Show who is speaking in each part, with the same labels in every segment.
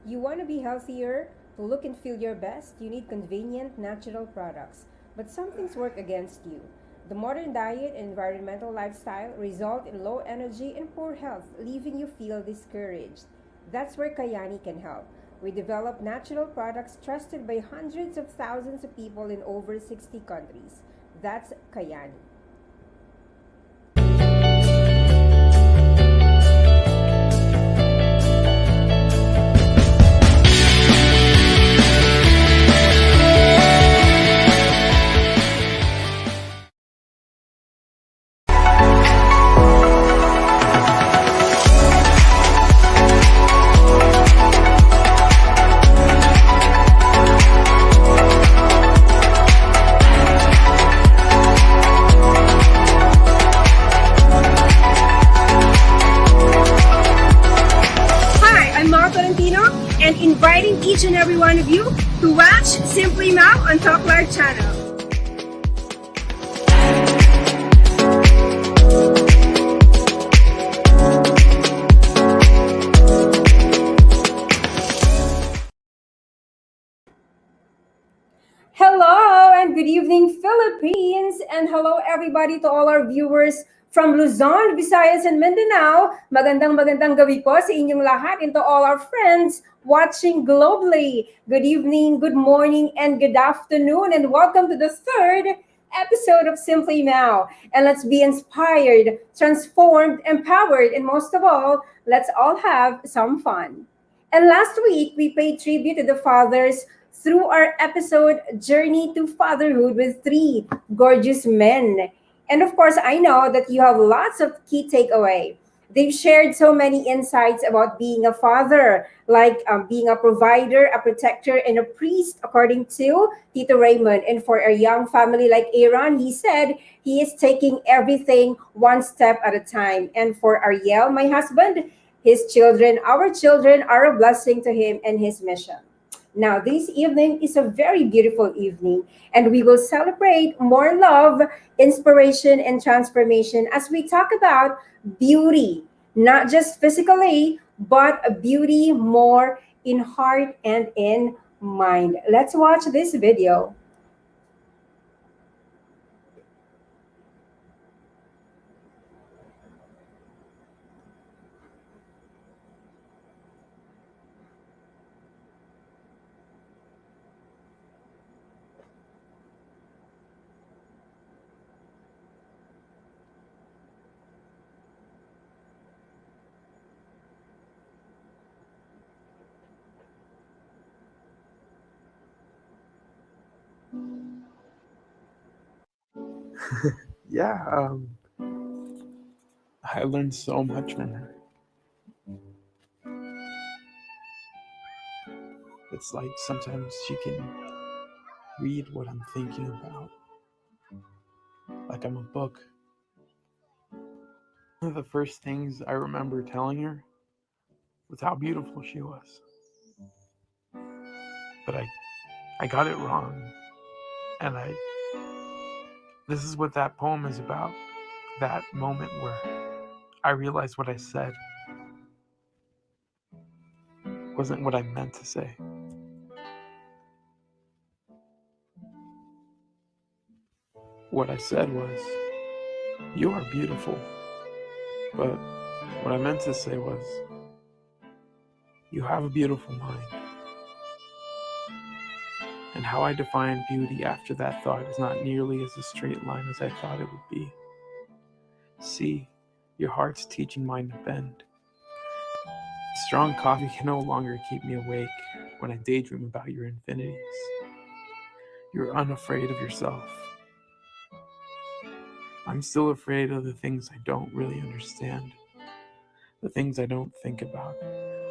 Speaker 1: You want to be healthier, to look and feel your best, you need convenient, natural products. But some things work against you. The modern diet and environmental lifestyle result in low energy and poor health, leaving you feel discouraged. That's where Kayani can help. We develop natural products trusted by hundreds of thousands of people in over 60 countries. That's Kayani. And inviting each and every one of you to watch Simply Mao on Talk Live channel. Hello and good evening, Philippines, and hello everybody to all our viewers from Luzon, Visayas, and Mindanao. Magandang gabi po sa inyong lahat and to all our friends watching globally. Good evening, good morning, and good afternoon, and welcome to the third episode of Simply Mao. And let's be inspired, transformed, empowered, and most of all, let's all have some fun. And last week, we paid tribute to the fathers through our episode Journey to Fatherhood with three gorgeous men. And of course, I know that you have lots of key takeaway. They've shared so many insights about being a father, like being a provider, a protector, and a priest, according to Tito Raymond. And for a young family like Aaron, he said he is taking everything one step at a time. And for Ariel, my husband, his children, our children, are a blessing to him and his mission. Now, this evening is a very beautiful evening, and we will celebrate more love, inspiration, and transformation as we talk about beauty, not just physically, but a beauty more in heart and in mind. Let's watch this video.
Speaker 2: Yeah, I learned so much from her. It's like sometimes she can read what I'm thinking about, like I'm a book. One of the first things I remember telling her was how beautiful she was. But I got it wrong. And this is what that poem is about. That moment where I realized what I said wasn't what I meant to say. What I said was, "You are beautiful." But what I meant to say was, "You have a beautiful mind." And how I define beauty after that thought is not nearly as a straight line as I thought it would be. See, your heart's teaching mine to bend. Strong coffee can no longer keep me awake when I daydream about your infinities. You're unafraid of yourself. I'm still afraid of the things I don't really understand, the things I don't think about,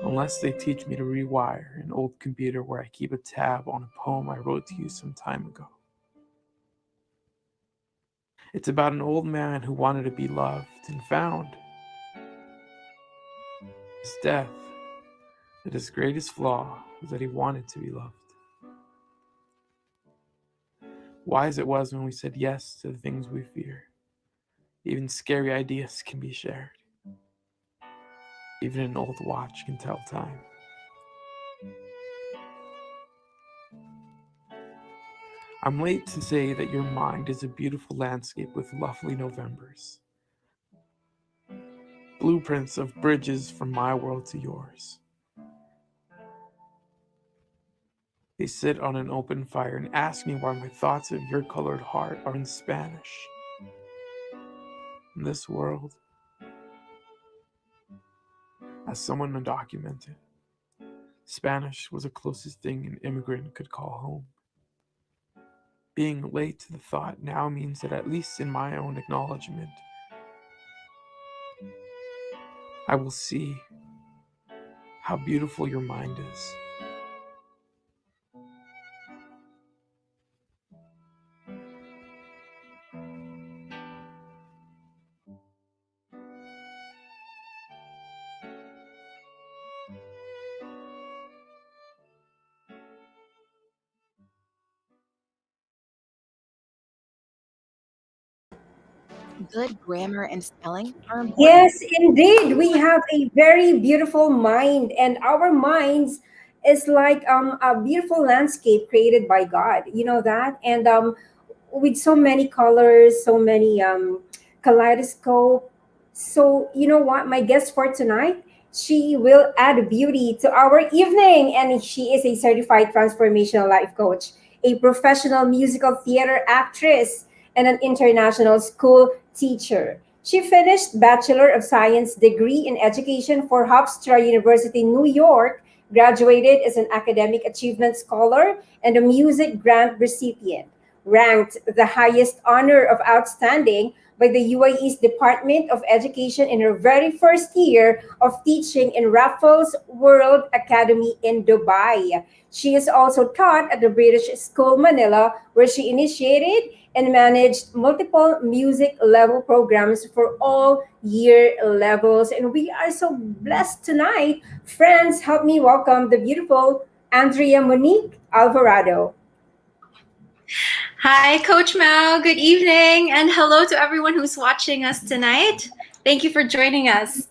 Speaker 2: unless they teach me to rewire an old computer where I keep a tab on a poem I wrote to you some time ago. It's about an old man who wanted to be loved and found his death, that his greatest flaw was that he wanted to be loved. Wise it was when we said yes to the things we fear. Even scary ideas can be shared. Even an old watch can tell time. I'm late to say that your mind is a beautiful landscape with lovely Novembers. Blueprints of bridges from my world to yours. They sit on an open fire and ask me why my thoughts of your colored heart are in Spanish. In this world, as someone undocumented, Spanish was the closest thing an immigrant could call home. Being late to the thought now means that, at least in my own acknowledgement, I will see how beautiful your mind is.
Speaker 3: Good grammar and spelling are important.
Speaker 1: Yes, indeed. We have a very beautiful mind, and our minds is like a beautiful landscape created by God. You know that? And with so many colors, so many kaleidoscope. So you know what? My guest for tonight, she will add beauty to our evening, and she is a certified transformational life coach, a professional musical theater actress, and an international school teacher. She finished Bachelor of Science degree in education for Hofstra University New York, graduated as an academic achievement scholar and a music grant recipient, ranked the highest honor of outstanding by the UAE's Department of Education in her very first year of teaching in Raffles World Academy in Dubai. She is also taught at the British School Manila, where she initiated and managed multiple music level programs for all year levels. And we are so blessed tonight. Friends, help me welcome the beautiful Andrea Monique Alvarado.
Speaker 4: Hi, Coach Mao. Good evening, and hello to everyone who's watching us tonight. Thank you for joining us.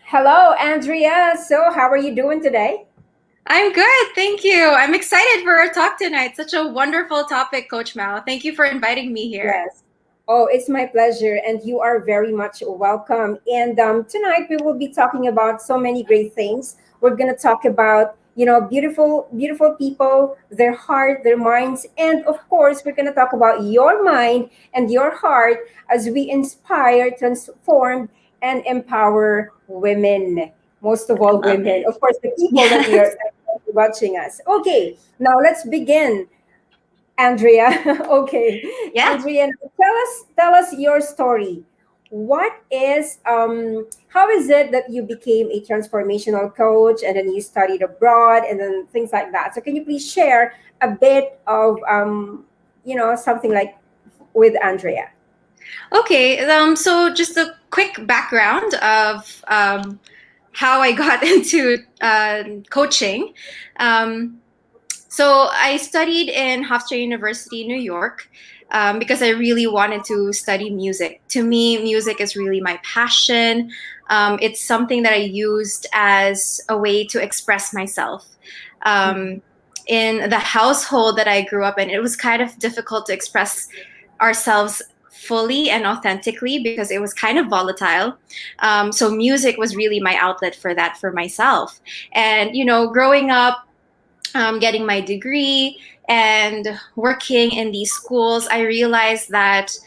Speaker 1: Hello, Andrea. So, how are you doing today?
Speaker 4: I'm good, thank you. I'm excited for our talk tonight. Such a wonderful topic, Coach Mao. Thank you for inviting me here.
Speaker 1: Yes. Oh, it's my pleasure, and you are very much welcome. And tonight we will be talking about so many great things. We're gonna talk about beautiful, beautiful people, their heart, their minds, and of course we're gonna talk about your mind and your heart as we inspire, transform, and empower women. Most of all,
Speaker 4: Love
Speaker 1: women.
Speaker 4: it.
Speaker 1: Of course, the people that we are watching us. Okay, now let's begin. Andrea. Okay.
Speaker 4: Yeah.
Speaker 1: Andrea, tell us your story. What is how is it that you became a transformational coach and then you studied abroad and then things like that? So can you please share a bit of something like with Andrea?
Speaker 4: Okay. So just a quick background of how I got into coaching. So I studied in Hofstra University New York because I really wanted to study music. To me, music is really my passion. It's something that I used as a way to express myself. In the household that I grew up in, it was kind of difficult to express ourselves fully and authentically because it was kind of volatile. So music was really my outlet for that for myself. And, growing up, getting my degree and working in these schools, I realized that,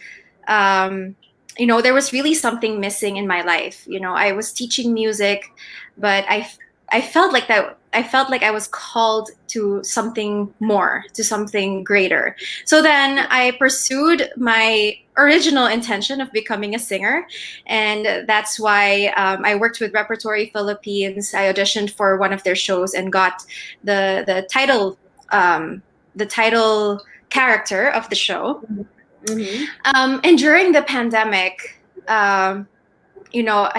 Speaker 4: there was really something missing in my life. I was teaching music, but I felt like that. I felt like I was called to something more, to something greater. So then I pursued my original intention of becoming a singer, and that's why I worked with Repertory Philippines. I auditioned for one of their shows and got the title character of the show.
Speaker 1: Mm-hmm.
Speaker 4: And during the pandemic, you know,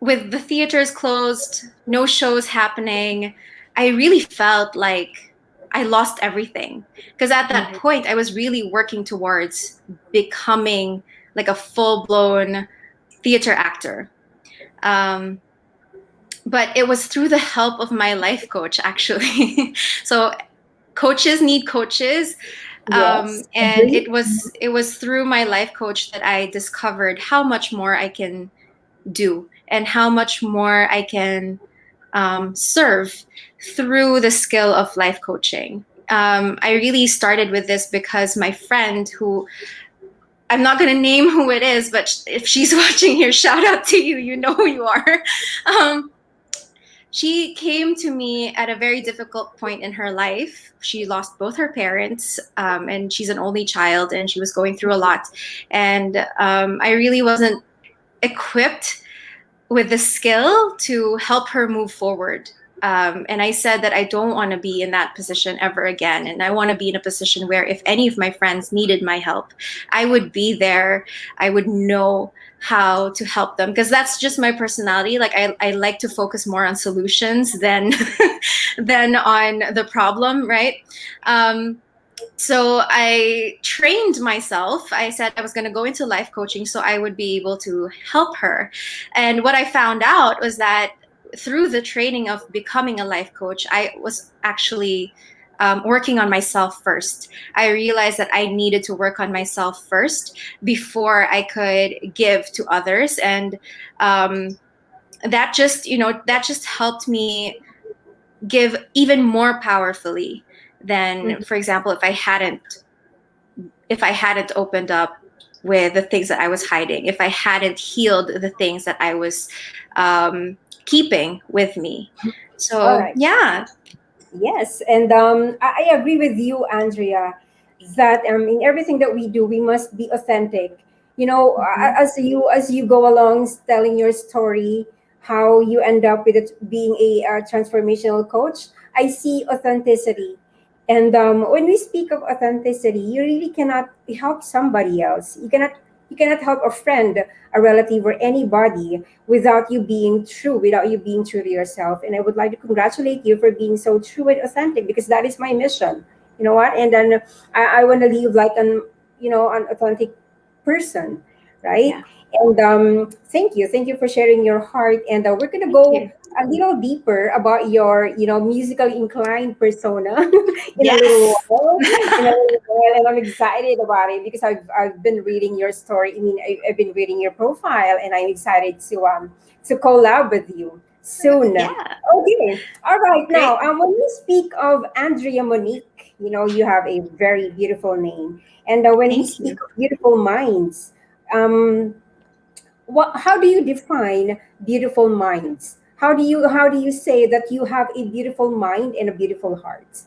Speaker 4: with the theaters closed, no shows happening, I really felt like I lost everything. Because at that point, I was really working towards becoming like a full-blown theater actor. But it was through the help of my life coach, actually. So coaches need coaches.
Speaker 1: Yes,
Speaker 4: And
Speaker 1: agree.
Speaker 4: it was through my life coach that I discovered how much more I can do and how much more I can serve through the skill of life coaching. I really started with this because my friend, who I'm not going to name who it is, but if she's watching here, shout out to you. You know who you are. Um, she came to me at a very difficult point in her life. She lost both her parents, and she's an only child, and she was going through a lot. And I really wasn't equipped with the skill to help her move forward. And I said that I don't want to be in that position ever again. And I want to be in a position where if any of my friends needed my help, I would be there. I would know how to help them, because that's just my personality. Like I like to focus more on solutions than than on the problem, right? So I trained myself. I said I was going to go into life coaching so I would be able to help her. And what I found out was that through the training of becoming a life coach, I was actually working on myself first. I realized that I needed to work on myself first before I could give to others. And that just, that just helped me give even more powerfully than, for example, if I hadn't opened up with the things that I was hiding, if I hadn't healed the things that I was keeping with me.
Speaker 1: All
Speaker 4: So
Speaker 1: right.
Speaker 4: yeah.
Speaker 1: Yes, and I agree with you, Andrea, that in everything that we do, we must be authentic. You know,
Speaker 4: Mhm.
Speaker 1: as you go along telling your story, how you end up with it being a transformational coach, I see authenticity. And when we speak of authenticity, you really cannot help somebody else. You cannot help a friend, a relative, or anybody without you being true, without you being true to yourself. And I would like to congratulate you for being so true and authentic, because that is my mission. You know what? And then I want to live like an authentic person, right?
Speaker 4: Yeah.
Speaker 1: And thank you for sharing your heart. And we're gonna
Speaker 4: Thank
Speaker 1: go
Speaker 4: you.
Speaker 1: a little deeper about your musically inclined persona in a little
Speaker 4: Yes.
Speaker 1: while. In a little while, and I'm excited about it because I've been reading your story. I mean, I've been reading your profile, and I'm excited to collab with you soon.
Speaker 4: Yeah.
Speaker 1: Okay, all right. Now,
Speaker 4: Great.
Speaker 1: when you speak of Andrea Monique, you have a very beautiful name, and when we
Speaker 4: Thank
Speaker 1: speak
Speaker 4: you.
Speaker 1: of beautiful minds, um, how do you define beautiful minds? How do you say that you have a beautiful mind and a beautiful heart?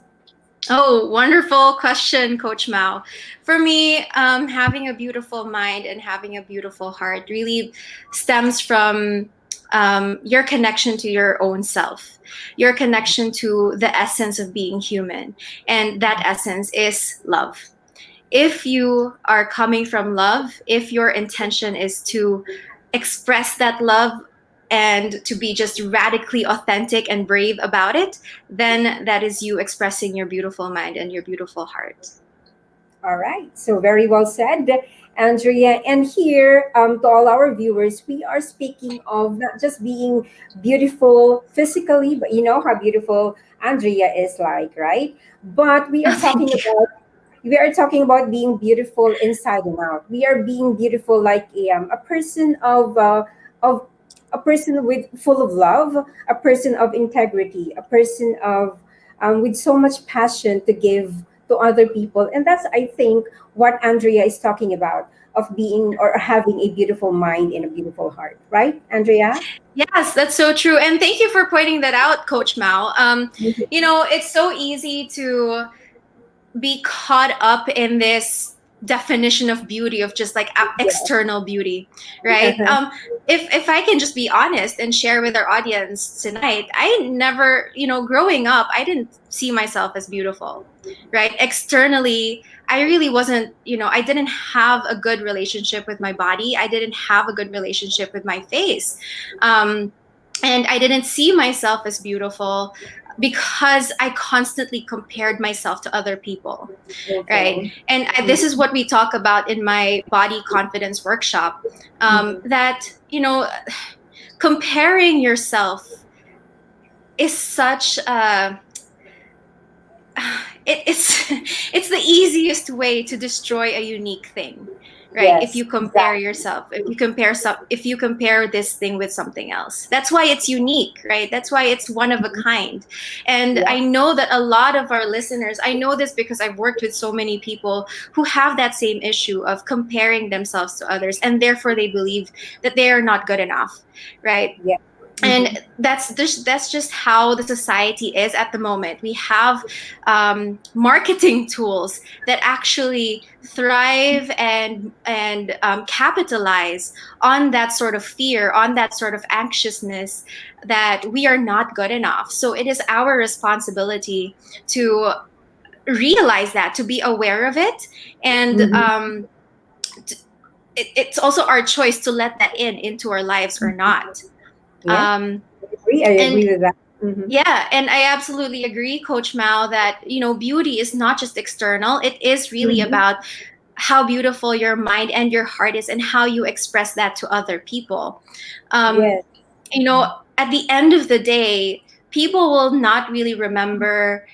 Speaker 4: Oh, wonderful question, Coach Mao. For me, having a beautiful mind and having a beautiful heart really stems from your connection to your own self, your connection to the essence of being human. And that essence is love. If you are coming from love, if your intention is to express that love and to be just radically authentic and brave about it, then that is you expressing your beautiful mind and your beautiful heart.
Speaker 1: All right. So very well said, Andrea. And here, to all our viewers, we are speaking of not just being beautiful physically, but you know how beautiful Andrea is like, right? But we are
Speaker 4: Thank
Speaker 1: talking
Speaker 4: you.
Speaker 1: about being beautiful inside and out. We are being beautiful like a person of a person with full of love, a person of integrity, a person of with so much passion to give to other people. And that's, I think, what Andrea is talking about, of being or having a beautiful mind and a beautiful heart, right, Andrea?
Speaker 4: Yes, that's so true. And thank you for pointing that out, Coach Mao. It's so easy to be caught up in this definition of beauty of just like
Speaker 1: Yeah.
Speaker 4: external beauty, right?
Speaker 1: Uh-huh.
Speaker 4: If I can just be honest and share with our audience tonight, I never, growing up, I didn't see myself as beautiful, right? Externally, I really wasn't, I didn't have a good relationship with my body. I didn't have a good relationship with my face. um, and I didn't see myself as beautiful because I constantly compared myself to other people, right?
Speaker 1: Okay.
Speaker 4: And this is what we talk about in my body confidence workshop.
Speaker 1: Mhm.
Speaker 4: That comparing yourself is such a it's it's the easiest way to destroy a unique thing, right? If
Speaker 1: Yes,
Speaker 4: you compare
Speaker 1: exactly.
Speaker 4: yourself, if you compare this thing with something else, that's why it's unique, right? That's why it's one of a kind. And
Speaker 1: Yeah.
Speaker 4: I know that a lot of our listeners, I know this because I've worked with so many people who have that same issue of comparing themselves to others, and therefore they believe that they are not good enough, right?
Speaker 1: Yeah.
Speaker 4: And
Speaker 1: Mm-hmm.
Speaker 4: that's just how the society is at the moment. We have marketing tools that actually thrive and capitalize on that sort of fear, on that sort of anxiousness that we are not good enough. So it is our responsibility to realize that, to be aware of it, and
Speaker 1: Mm-hmm.
Speaker 4: it's also our choice to let that into our lives or not.
Speaker 1: Yeah.
Speaker 4: um,
Speaker 1: I
Speaker 4: and
Speaker 1: agree with that. Mm-hmm.
Speaker 4: Yeah, and I absolutely agree, Coach Mao, that beauty is not just external. It is really
Speaker 1: Mm-hmm.
Speaker 4: about how beautiful your mind and your heart is, and how you express that to other people. Um,
Speaker 1: Yes.
Speaker 4: you know, at the end of the day, people will not really remember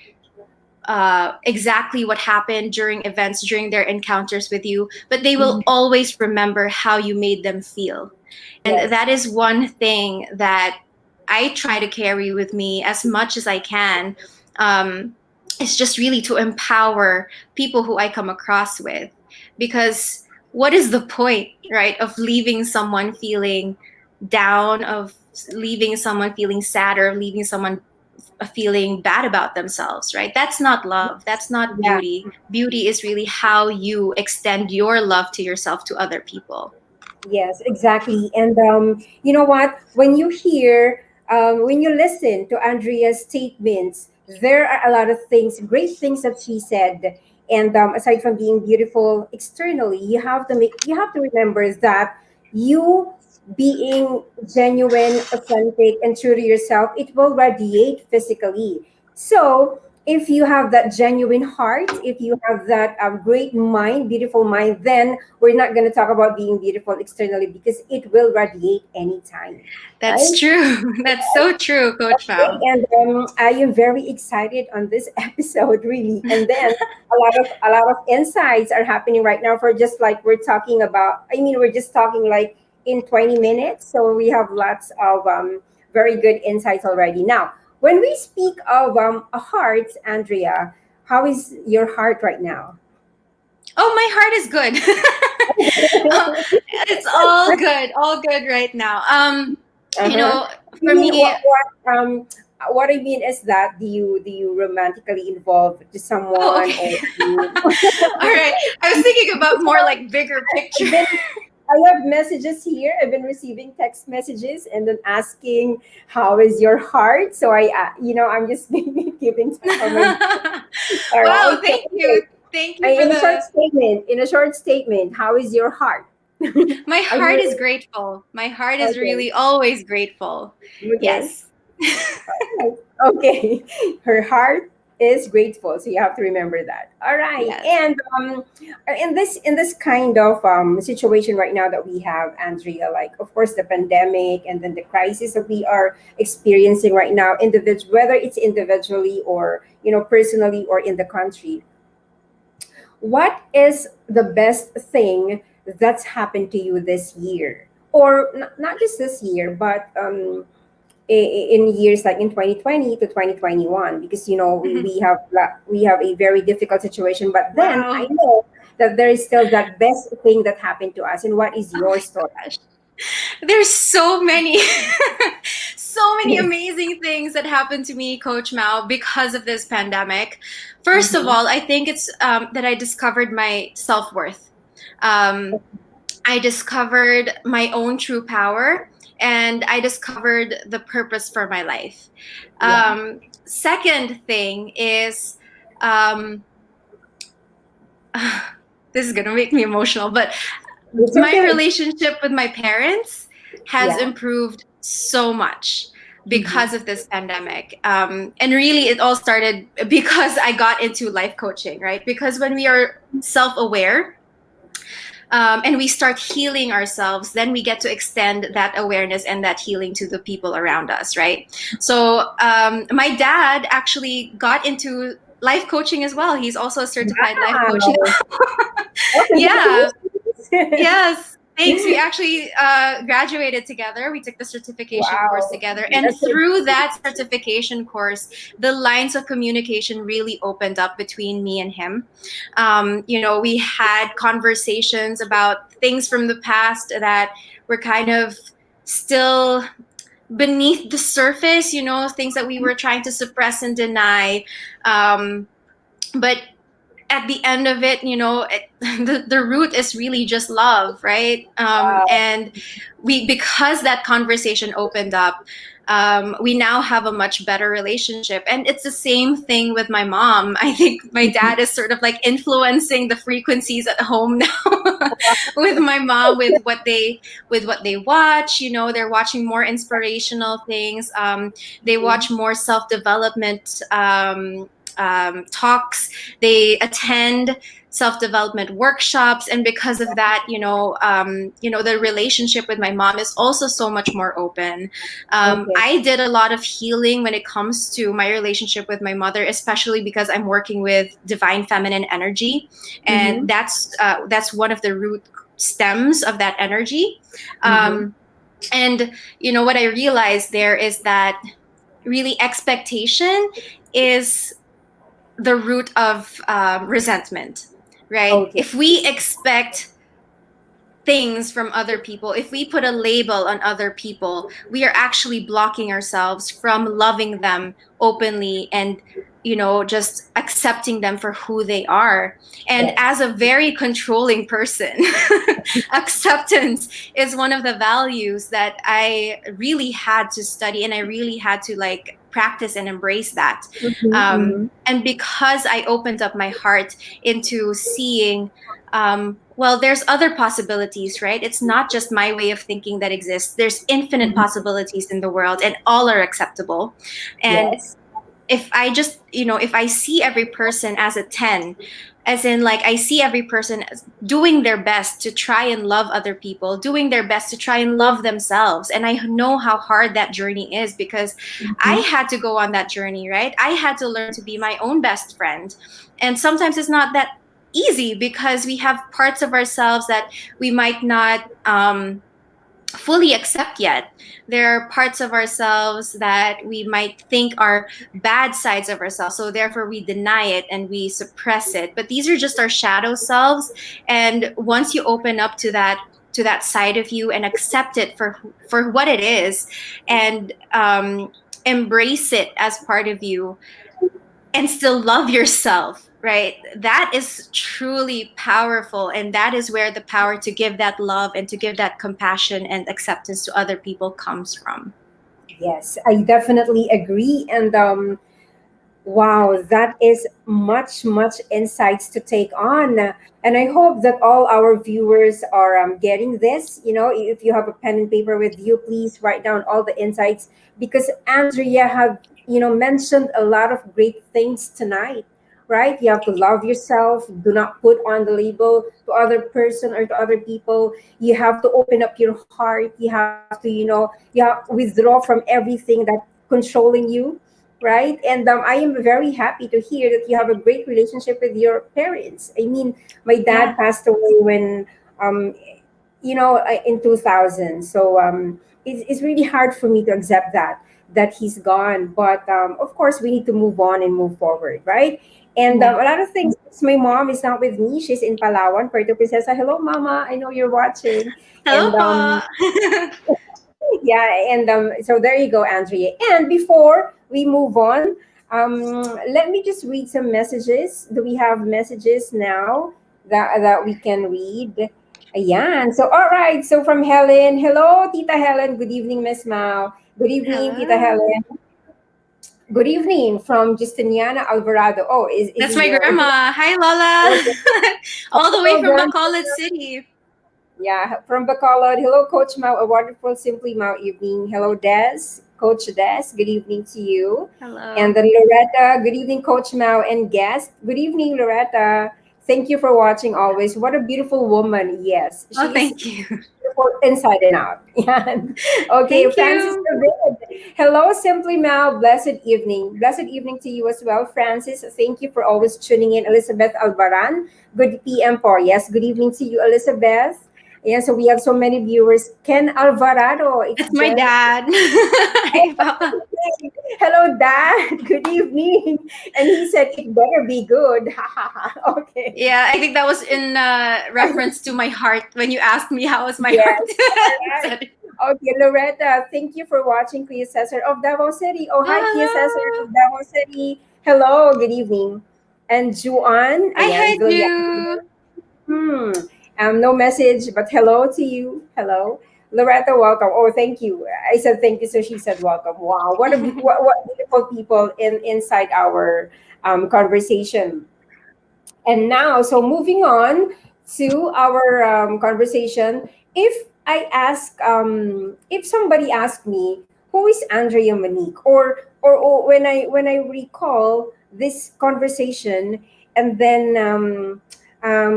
Speaker 4: exactly what happened during events, during their encounters with you, but they will
Speaker 1: Mm-hmm.
Speaker 4: always remember how you made them feel. And
Speaker 1: Yes.
Speaker 4: that is one thing that I try to carry with me as much as I can. Um, it's just really to empower people who I come across with. Because what is the point, right, of leaving someone feeling down, of leaving someone feeling sad, or leaving someone feeling bad about themselves, right? That's not love. That's not
Speaker 1: Yeah.
Speaker 4: beauty. Beauty is really how you extend your love to yourself to other people.
Speaker 1: Yes, exactly. And you know what? When you listen to Andrea's statements, there are a lot of things, great things that she said. And aside from being beautiful externally, you have to remember that you being genuine, authentic, and true to yourself, it will radiate physically. So if you have that genuine heart, if you have that great mind, beautiful mind, then we're not going to talk about being beautiful externally because it will radiate anytime,
Speaker 4: That's
Speaker 1: right?
Speaker 4: true. That's so true, Coach
Speaker 1: Okay,
Speaker 4: Mao.
Speaker 1: and I am very excited on this episode, really. And then a lot of insights are happening right now. For just like we're talking about, I mean, we're just talking like in 20 minutes, so we have lots of very good insights already. Now, when we speak of a heart, Andrea, how is your heart right now?
Speaker 4: Oh, my heart is good. It's all good right now. You
Speaker 1: Uh-huh.
Speaker 4: know,
Speaker 1: You
Speaker 4: for
Speaker 1: mean
Speaker 4: me,
Speaker 1: what I mean is that do you romantically involve to
Speaker 4: oh,
Speaker 1: someone
Speaker 4: okay.
Speaker 1: or you
Speaker 4: All right. I was thinking about more like bigger picture.
Speaker 1: I've been I have messages here. I've been receiving text messages and then asking how is your heart. So I'm just giving some of my. All
Speaker 4: Wow,
Speaker 1: right. So
Speaker 4: thank you.
Speaker 1: anyway,
Speaker 4: Thank you for
Speaker 1: in a short
Speaker 4: the
Speaker 1: statement, how is your heart?
Speaker 4: My
Speaker 1: Are
Speaker 4: heart is
Speaker 1: you
Speaker 4: grateful. My heart is
Speaker 1: okay?
Speaker 4: really always grateful.
Speaker 1: Okay.
Speaker 4: Yes.
Speaker 1: Right. Okay. Her heart is grateful, so you have to remember that. All right.
Speaker 4: Yes.
Speaker 1: And in this kind of situation right now that we have, Andrea, like of course the pandemic and then the crisis that we are experiencing right now, whether it's individually or personally or in the country, what is the best thing that's happened to you this year, or not just this year, but in years like in 2020 to 2021, because we have a very difficult situation, but then I
Speaker 4: Wow.
Speaker 1: know that there is still that best thing that happened to us. And what is
Speaker 4: Oh
Speaker 1: your
Speaker 4: my
Speaker 1: story?
Speaker 4: gosh. There's so many, so many amazing things that happened to me, Coach Mao, because of this pandemic. First of
Speaker 1: Mhm.
Speaker 4: all, I think it's that I discovered my self worth. Um, I discovered my own true power, and I discovered the purpose for my life.
Speaker 1: Yeah.
Speaker 4: Second thing is, um, this is going to make me emotional, but
Speaker 1: It's
Speaker 4: my
Speaker 1: okay.
Speaker 4: relationship with my parents has
Speaker 1: Yeah.
Speaker 4: improved so much
Speaker 1: Hmm.
Speaker 4: because of this pandemic. And really, it all started because I got into life coaching, right? Because when we are self aware, and we start healing ourselves, then we get to extend that awareness and that healing to the people around us, right? So my dad actually got into life coaching as well. He's also a certified life coach.
Speaker 1: Wow. Oh,
Speaker 4: Yeah.
Speaker 1: congratulations.
Speaker 4: Yes. Thanks. We actually graduated together. We took the certification course
Speaker 1: Wow.
Speaker 4: together. And
Speaker 1: That's so
Speaker 4: through that certification course, the lines of communication really opened up between me and him. We had conversations about things from the past that were kind of still beneath the surface, things that we were trying to suppress and deny. But at the end of it, the root is really just love, right?
Speaker 1: wow.
Speaker 4: And because that conversation opened up, we now have a much better relationship. And it's the same thing with my mom. I think my dad is sort of like influencing the frequencies at home now with my mom, with what they watch. They're watching more inspirational things. They watch more self-development talks. They attend self-development workshops, and because of that, the relationship with my mom is also so much more open.
Speaker 1: Okay.
Speaker 4: I did a lot of healing when it comes to my relationship with my mother, especially because I'm working with divine feminine energy, and that's one of the root stems of that energy. And what I realized there is that really expectation is the root of resentment, right?
Speaker 1: Okay.
Speaker 4: If we expect things from other people, if we put a label on other people, we are actually blocking ourselves from loving them openly and just accepting them for who they are. And
Speaker 1: Yes.
Speaker 4: as a very controlling person, acceptance is one of the values that I really had to study, and I really had to like practice and embrace that. And because I opened up my heart into seeing, well, there's other possibilities, right? It's not just my way of thinking that exists. There's infinite possibilities in the world, and all are acceptable. And
Speaker 1: Yes.
Speaker 4: if I just, if I see every person as a 10, as in like I see every person as doing their best to try and love other people, doing their best to try and love themselves. And I know how hard that journey is, because I had to go on that journey, right? I had to learn to be my own best friend. And sometimes it's not that easy, because we have parts of ourselves that we might not fully accept yet. There are parts of ourselves that we might think are bad sides of ourselves, so therefore we deny it and we suppress it. But these are just our shadow selves, and once you open up to that side of you and accept it for what it is, and embrace it as part of you, and still love yourself, right? That is truly powerful. And that is where the power to give that love and to give that compassion and acceptance to other people comes from.
Speaker 1: Yes, I definitely agree. And wow, that is much insights to take on. And I hope that all our viewers are getting this. If you have a pen and paper with you, please write down all the insights, because Andrea have mentioned a lot of great things tonight. Right? You have to love yourself. Do not put on the label to other person or to other people. You have to open up your heart. You have to, you have withdraw from everything that controlling you, right? And I am very happy to hear that you have a great relationship with your parents. I mean, my dad
Speaker 4: Yeah.
Speaker 1: passed away when, um, in 2000. So it's really hard for me to accept that he's gone. But of course, we need to move on and move forward, right? And
Speaker 4: Yeah.
Speaker 1: a lot of things. My mom is not with me. She's in Palawan, Puerto Princesa. Hello, Mama. I know you're watching.
Speaker 4: Hello
Speaker 1: And
Speaker 4: po.
Speaker 1: yeah, and so there you go, Andrea. And before we move on, let me just read some messages. Do we have messages now that we can read? Ayan. So, all right. So, from Helen. Hello, Tita Helen. Good evening, Miss Mao. Good evening, Tita
Speaker 4: Hello.
Speaker 1: Helen. Good evening from Justiniana Alvarado. Oh, is
Speaker 4: That's
Speaker 1: it
Speaker 4: my
Speaker 1: your...
Speaker 4: grandma. Hi, Lola. All the way
Speaker 1: Oh,
Speaker 4: from
Speaker 1: grandma.
Speaker 4: Bacolod City.
Speaker 1: Yeah, from Bacolod. Hello, Coach Mao. A wonderful Simply Mao evening. Hello, Des. Coach Des. Good evening to you. And
Speaker 4: Hello.
Speaker 1: then Loretta. Good evening, Coach Mao and guest. Good evening, Loretta. Thank you for watching always. What a beautiful woman. Yes,
Speaker 4: Oh,
Speaker 1: she's
Speaker 4: thank you.
Speaker 1: beautiful inside and out. Yan. Okay,
Speaker 4: Thank
Speaker 1: Francis
Speaker 4: you.
Speaker 1: David. Hello, Simply Mao. Blessed evening. Blessed evening to you as well, Francis. Thank you for always tuning in. Elizabeth Alvaran. Good PM po. Yes, good evening to you, Elizabeth. Yeah, so we have so many viewers. Ken Alvarado. It's
Speaker 4: That's my
Speaker 1: just
Speaker 4: dad. Hi, Papa.
Speaker 1: hello, Dad. Good evening. And he said it better be good. Ha ha ha. Okay.
Speaker 4: Yeah, I think that was in reference to my heart when you asked me how was my
Speaker 1: Yes.
Speaker 4: heart.
Speaker 1: All right.
Speaker 4: Said,
Speaker 1: Okay, Loretta, thank you for watching Kuya Cesar of Davao City. Oh, hi, Kuya Cesar
Speaker 4: hello.
Speaker 1: of Davao City. Hello, good evening. And Juan,
Speaker 4: I
Speaker 1: ayan,
Speaker 4: heard
Speaker 1: Villan.
Speaker 4: you.
Speaker 1: No message, but hello to you. Hello. Loretta, welcome. Oh, thank you. I said thank you, so she said welcome. Wow, what beautiful people inside our conversation. And now, so moving on to our conversation, if somebody asked me, who is Andrea Monique, or when I recall this conversation, and then I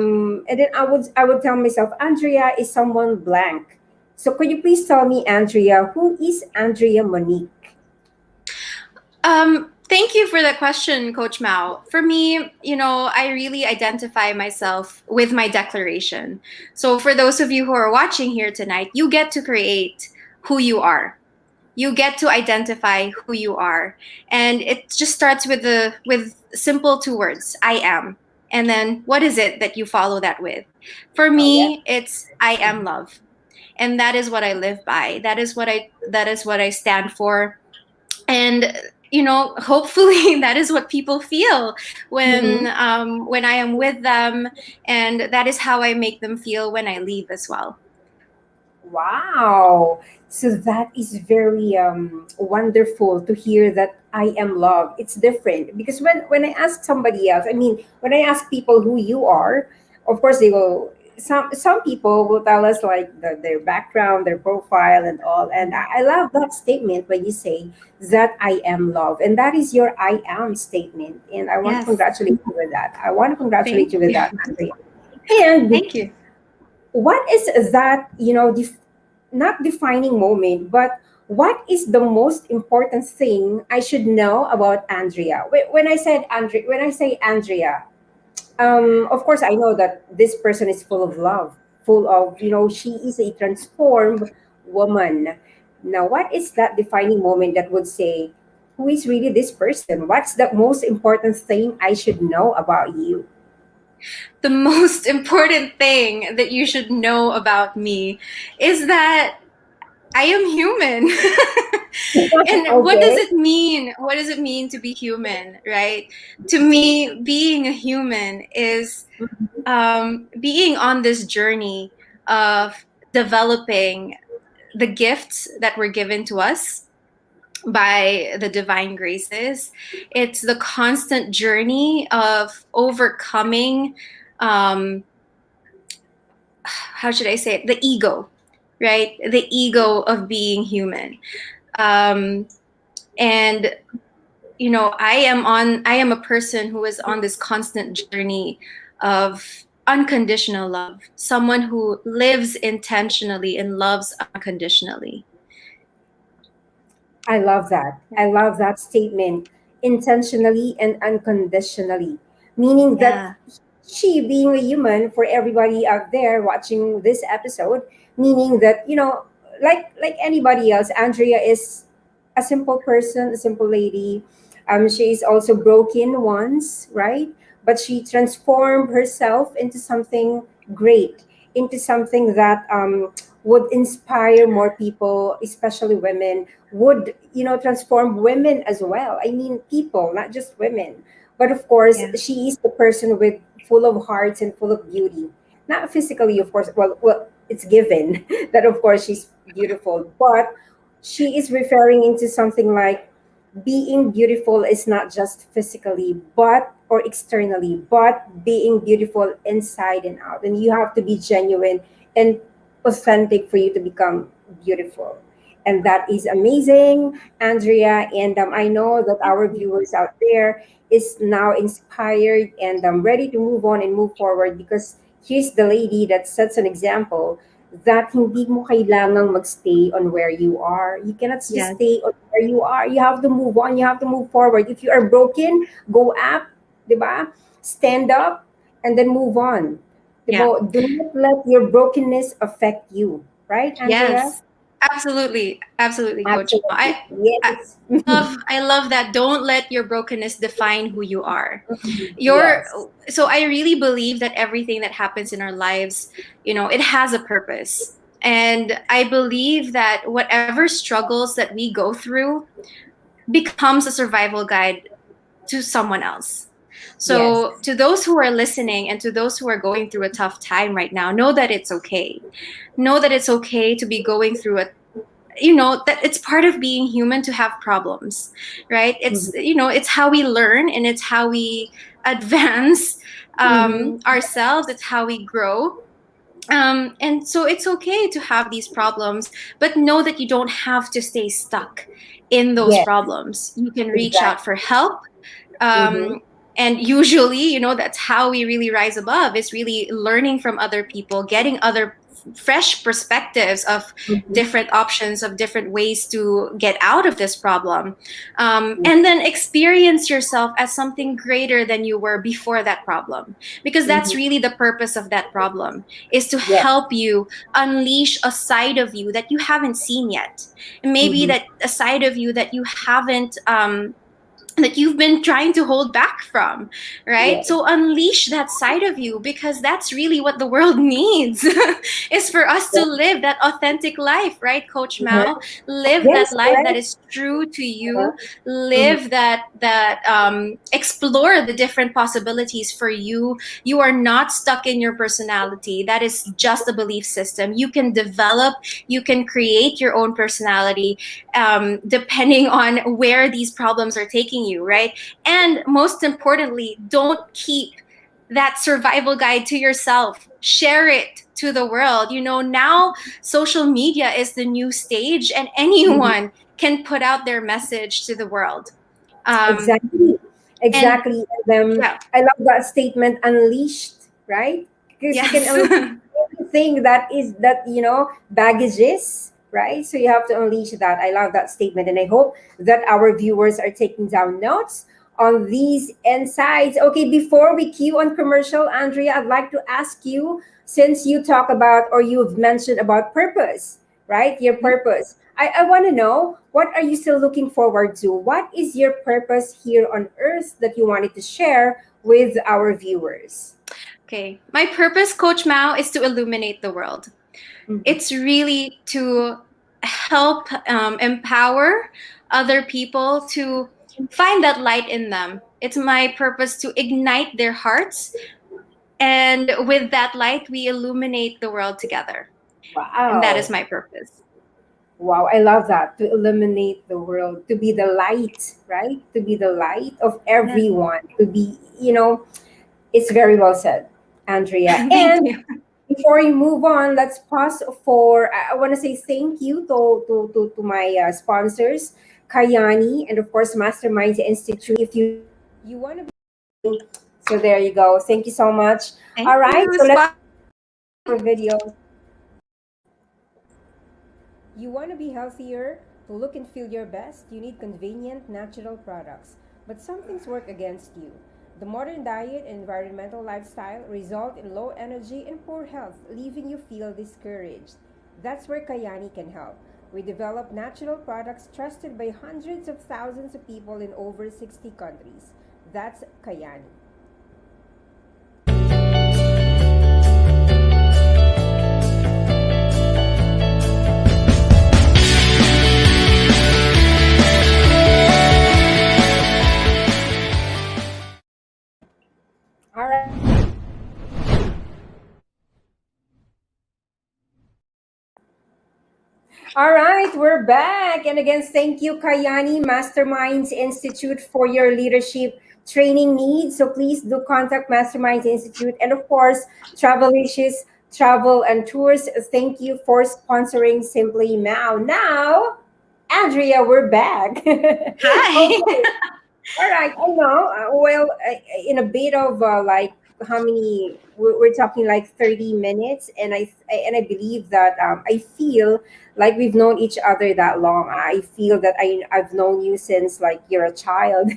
Speaker 1: would tell myself, Andrea is someone blank. So could you please tell me, Andrea, who is Andrea Monique?
Speaker 4: Thank you for that question, Coach Mao. For me, I really identify myself with my declaration. So for those of you who are watching here tonight, you get to create who you are. You get to identify who you are. And it just starts with simple two words, I am. And then what is it that you follow that with? For
Speaker 1: Oh yeah.
Speaker 4: me, it's I am love. And that is what I live by. That is what I stand for. And hopefully that is what people feel
Speaker 1: Mm-hmm.
Speaker 4: when I am with them, and that is how I make them feel when I leave as well.
Speaker 1: Wow. So that is very wonderful to hear that I am loved. It's different because when I ask somebody else, I mean, when I ask people who you are, of course they will. Some people will tell us like their background, their profile, and all. And I love that statement when you say that I am loved, and that is your I am statement. And I want to
Speaker 4: Yes.
Speaker 1: congratulate you with that. I want to congratulate
Speaker 4: Thank
Speaker 1: you with
Speaker 4: you.
Speaker 1: that, Andrea. And
Speaker 4: Thank you.
Speaker 1: what is that not defining moment, but what is the most important thing I should know about Andrea? When I say Andrea, of course I know that this person is full of love, full of, she is a transformed woman. Now, what is that defining moment that would say, who is really this person? What's the most important thing I should know about you?
Speaker 4: The most important thing that you should know about me is that I am human. And what does
Speaker 1: Okay.
Speaker 4: it mean? What does it mean to be human, right? To me, being a human is being on this journey of developing the gifts that were given to us by the divine graces. It's the constant journey of overcoming, um, how should I say it, the ego, right? The ego of being human. Um, and I am a person who is on this constant journey of unconditional love, someone who lives intentionally and loves unconditionally.
Speaker 1: I love that. I love that statement. Intentionally and unconditionally. Meaning that
Speaker 4: Yeah.
Speaker 1: she, being a human, for everybody out there watching this episode, meaning that, like anybody else, Andrea is a simple person, a simple lady. She is also broken once, right? But she transformed herself into something great, into something that would inspire more people, especially women, would transform women as well. I mean, people, not just women. But of course,
Speaker 4: Yeah.
Speaker 1: she is the person with full of hearts and full of beauty. Not physically, of course. Well, it's given that of course she's beautiful, but she is referring into something like being beautiful is not just physically, but or externally, but being beautiful inside and out. And you have to be genuine and authentic for you to become beautiful. And that is amazing, Andrea. And I know that
Speaker 4: Thank
Speaker 1: our
Speaker 4: you.
Speaker 1: viewers out there is now inspired and ready to move on and move forward because here's the lady that sets an example that hindi mo kailangang magstay on where you are. You cannot just
Speaker 4: Yes.
Speaker 1: stay on where you are. You have to move on. You have to move forward. If you are broken, go up, diba? Stand up and then move on.
Speaker 4: Yeah.
Speaker 1: Diba? Do not let your brokenness affect you. Right, Andrea?
Speaker 4: Yes. Absolutely. Absolutely, Coach Mao.
Speaker 1: Absolutely.
Speaker 4: I
Speaker 1: Yes.
Speaker 4: I love that. Don't let your brokenness define who you are. Your
Speaker 1: Yes.
Speaker 4: So I really believe that everything that happens in our lives, it has a purpose. And I believe that whatever struggles that we go through becomes a survival guide to someone else.
Speaker 1: Yes.
Speaker 4: So to those who are listening and to those who are going through a tough time right now, know that it's okay. Know that it's okay to be going through that it's part of being human to have problems, right?
Speaker 1: Mhm.
Speaker 4: It's how we learn, and it's how we advance
Speaker 1: Mhm.
Speaker 4: ourselves. It's how we grow. And so it's okay to have these problems, but know that you don't have to stay stuck in those
Speaker 1: Yes,
Speaker 4: problems. You can reach out
Speaker 1: exactly.
Speaker 4: for help.
Speaker 1: Mhm.
Speaker 4: And usually, that's how we really rise above, is really learning from other people, getting other fresh perspectives of
Speaker 1: Mhm.
Speaker 4: different options, of different ways to get out of this problem.
Speaker 1: Yeah.
Speaker 4: And then experience yourself as something greater than you were before that problem, because that's
Speaker 1: Mhm.
Speaker 4: really the purpose of that problem, is to
Speaker 1: Yes.
Speaker 4: help you unleash a side of you that you haven't seen yet. And maybe
Speaker 1: Mhm.
Speaker 4: that a side of you that you haven't that you've been trying to hold back from, right?
Speaker 1: Yes.
Speaker 4: So unleash that side of you, because that's really what the world needs is for us to
Speaker 1: Yes.
Speaker 4: live that authentic life, right, Coach
Speaker 1: Uh-huh.
Speaker 4: Mao? Live that
Speaker 1: Yes,
Speaker 4: life that
Speaker 1: correct.
Speaker 4: is true to
Speaker 1: Uh-huh.
Speaker 4: you.
Speaker 1: Mhm.
Speaker 4: Live that explore the different possibilities for you. You are not stuck in your personality. That is just a belief system. You can develop, you can create your own personality, depending on where these problems are taking you, right? And most importantly, don't keep that survival guide to yourself. Share it to the world. Now social media is the new stage, and
Speaker 1: Mhm.
Speaker 4: anyone can put out their message to the world. Um,
Speaker 1: Exactly.
Speaker 4: and
Speaker 1: Exactly. And
Speaker 4: yeah,
Speaker 1: I love that statement, unleashed, right? Because you can
Speaker 4: yes.
Speaker 1: unleash anything that baggages, right? So you have to unleash that. I love that statement. And I hope that our viewers are taking down notes on these insights. Okay, before we cue on commercial, Andrea, I'd like to ask you, since you talk about or you've mentioned about purpose, right? Your purpose. I want to know, what are you still looking forward to? What is your purpose here on earth that you wanted to share with our viewers?
Speaker 4: Okay, my purpose, Coach Mao, is to illuminate the world.
Speaker 1: Mhm.
Speaker 4: It's really to help empower other people to find that light in them. It's my purpose to ignite their hearts. And with that light, we illuminate the world together. And that is
Speaker 1: Wow.
Speaker 4: my purpose.
Speaker 1: Wow, I love that. To illuminate the world, to be the light, right? To be the light of
Speaker 4: Yeah.
Speaker 1: everyone. To be, it's very well said, Andrea.
Speaker 4: Thank
Speaker 1: And
Speaker 4: you.
Speaker 1: before we move on, let's pause for. I want to say thank you to my sponsors, Kayani, and of course, Masterminds Institute. If you want to be, so there you go. Thank you so much.
Speaker 4: Thank
Speaker 1: All right,
Speaker 4: you,
Speaker 1: so let's
Speaker 4: sponsor.
Speaker 1: our video. You want to be healthier, to look and feel your best, you need convenient, natural products. But some things work against you. The modern diet and environmental lifestyle result in low energy and poor health, leaving you feel discouraged. That's where Kayani can help. We develop natural products trusted by hundreds of thousands of people in over 60 countries. That's Kayani. All right. All right, we're back. And again, thank you, Kayani Masterminds Institute, for your leadership training needs. So please do contact Masterminds Institute. And of course, Travelicious Travel and Tours. Thank you for sponsoring Simply Mao. Now, Andrea, we're back.
Speaker 4: Hi.
Speaker 1: Okay. All right. I know. In a bit of how many, we're talking like 30 minutes, and I believe that I feel like we've known each other that long. I feel that I've known you since like you're a child.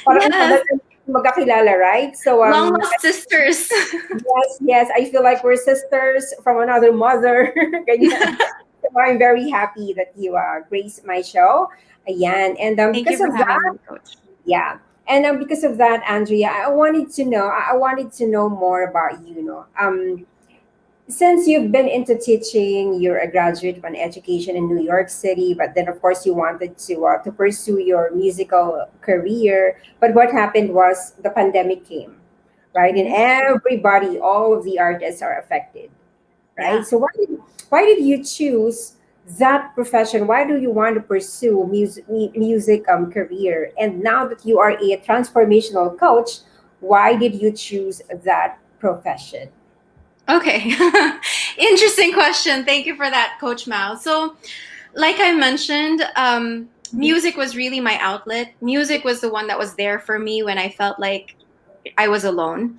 Speaker 1: Parang
Speaker 4: Yes,
Speaker 1: matagal na magkakilala, right? So
Speaker 4: long lost sisters.
Speaker 1: yes, yes, I feel like we're sisters from another mother. Ganyan. So I'm very happy that you graced my show. Ayan. And
Speaker 4: Thank you
Speaker 1: because
Speaker 4: for
Speaker 1: of
Speaker 4: having
Speaker 1: that,
Speaker 4: me, Coach.
Speaker 1: yeah. And because of that, Andrea, I wanted to know. I wanted to know more about you. No, since you've been into teaching, you're a graduate of an education in New York City, but then of course you wanted to pursue your musical career. But what happened was the pandemic came, right? And
Speaker 4: Mhm.
Speaker 1: everybody, all of the artists are affected, right?
Speaker 4: Yeah.
Speaker 1: So why did you choose that profession? Why do you want to pursue music career? And now that you are a transformational coach, why did you choose that profession?
Speaker 4: Okay. Interesting question. Thank you for that, Coach Mao. So, like I mentioned, music was really my outlet. Music was the one that was there for me when I felt like I was alone.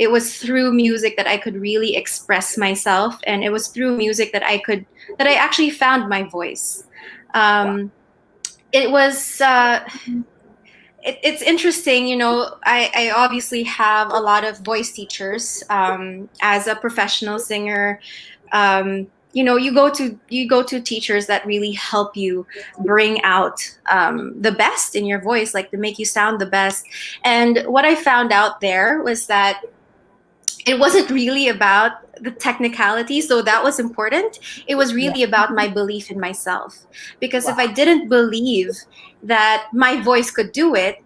Speaker 4: It was through music that I could really express myself, and it was through music that I actually found my voice. It was it's interesting, I obviously have a lot of voice teachers as a professional singer. You go to teachers that really help you bring out the best in your voice, like to make you sound the best. And what I found out there was that it wasn't really about the technicality, so that was important. It was
Speaker 1: Yeah.
Speaker 4: really about my belief in myself, because if I
Speaker 1: Wow.
Speaker 4: didn't believe that my voice could do it,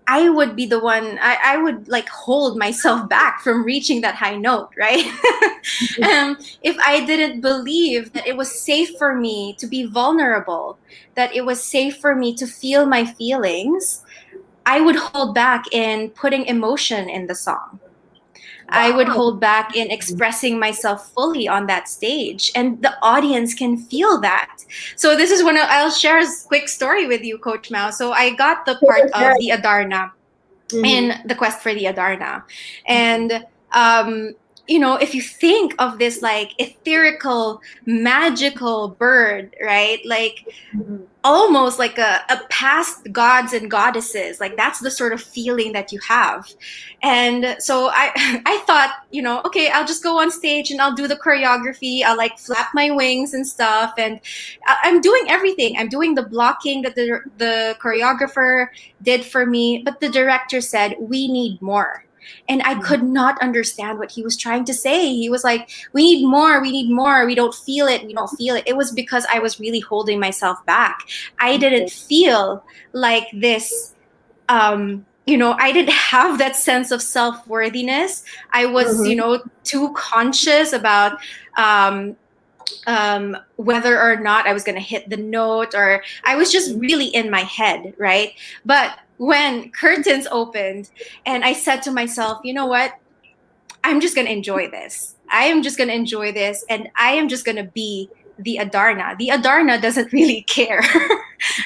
Speaker 4: I would be the one, I would like hold myself back from reaching that high note, right? If I didn't believe that it was safe for me to be vulnerable, that it was safe for me to feel my feelings, I would hold back in putting emotion in the song. I would
Speaker 1: Wow.
Speaker 4: hold back in expressing myself fully on that stage, and the audience can feel that. So this is I'll share a quick story with you, Coach Mao. So I got the part of the Adarna
Speaker 1: Mhm.
Speaker 4: in the quest for the Adarna. And if you think of this like ethereal, magical bird, right? Like
Speaker 1: Mhm.
Speaker 4: almost like a past gods and goddesses, like that's the sort of feeling that you have. And so I I thought, okay, I'll just go on stage and I'll do the choreography, I'll like flap my wings and stuff, and I'm doing everything. I'm doing the blocking that the choreographer did for me, but the director said we need more. And I could not understand what he was trying to say. He was like, we need more, we need more, we don't feel it, we don't feel it. It was because I was really holding myself back. I didn't feel like this. I didn't have that sense of self-worthiness. I was,
Speaker 1: Mhm.
Speaker 4: too conscious about whether or not I was going to hit the note, or I was just really in my head, right? But when curtains opened and I said to myself, you know what? I'm just going to enjoy this. I am just going to enjoy this, and I am just going to be the Adarna. The Adarna doesn't really care,